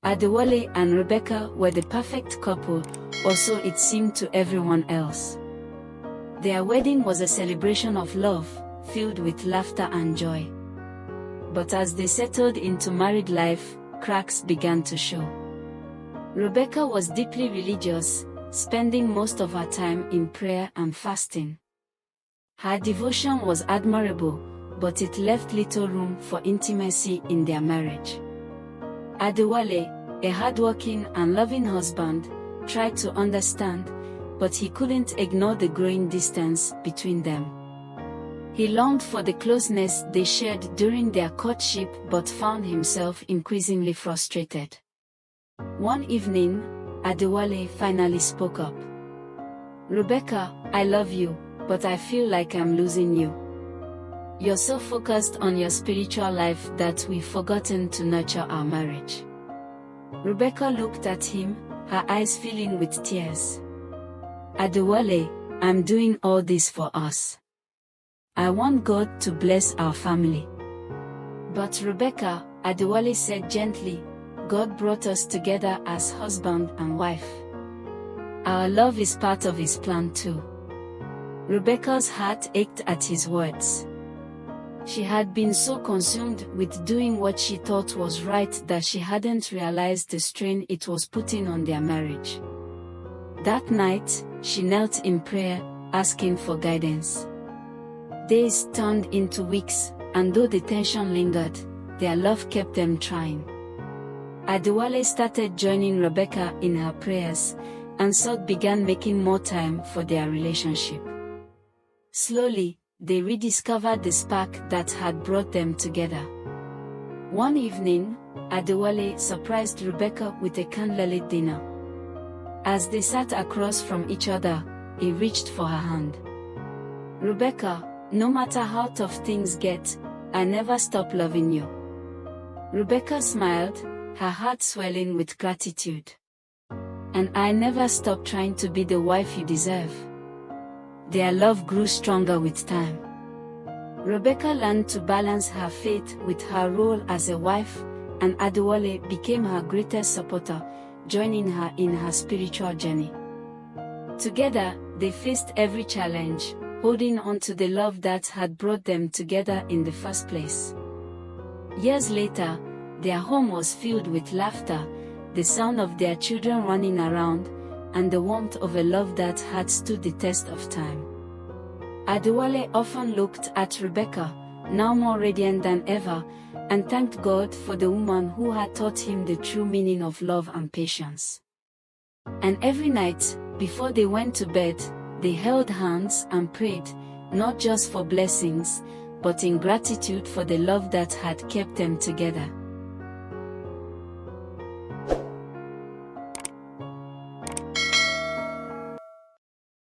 Adewale and Rebecca were the perfect couple, or so it seemed to everyone else. Their wedding was a celebration of love, filled with laughter and joy. But as they settled into married life, cracks began to show. Rebecca was deeply religious, spending most of her time in prayer and fasting. Her devotion was admirable, but it left little room for intimacy in their marriage. Adewale, a hardworking and loving husband, tried to understand, but he couldn't ignore the growing distance between them. He longed for the closeness they shared during their courtship but found himself increasingly frustrated. One evening, Adewale finally spoke up. "Rebecca, I love you, but I feel like I'm losing you. You're so focused on your spiritual life that we've forgotten to nurture our marriage." Rebecca looked at him, her eyes filling with tears. "Adewale, I'm doing all this for us. I want God to bless our family." "But Rebecca," Adewale said gently, "God brought us together as husband and wife. Our love is part of His plan too." Rebecca's heart ached at his words. She had been so consumed with doing what she thought was right that she hadn't realized the strain it was putting on their marriage. That night, she knelt in prayer, asking for guidance. Days turned into weeks, and though the tension lingered, their love kept them trying. Adewale started joining Rebecca in her prayers, and so began making more time for their relationship. Slowly, they rediscovered the spark that had brought them together. One evening, Adewale surprised Rebecca with a candlelit dinner. As they sat across from each other, he reached for her hand. "Rebecca, no matter how tough things get, I never stop loving you." Rebecca smiled, her heart swelling with gratitude. "And I never stop trying to be the wife you deserve." Their love grew stronger with time. Rebecca learned to balance her faith with her role as a wife, and Adewale became her greatest supporter, joining her in her spiritual journey. Together, they faced every challenge, holding on to the love that had brought them together in the first place. Years later, their home was filled with laughter, the sound of their children running around, and the warmth of a love that had stood the test of time. Adewale often looked at Rebecca, now more radiant than ever, and thanked God for the woman who had taught him the true meaning of love and patience. And every night, before they went to bed, they held hands and prayed, not just for blessings, but in gratitude for the love that had kept them together.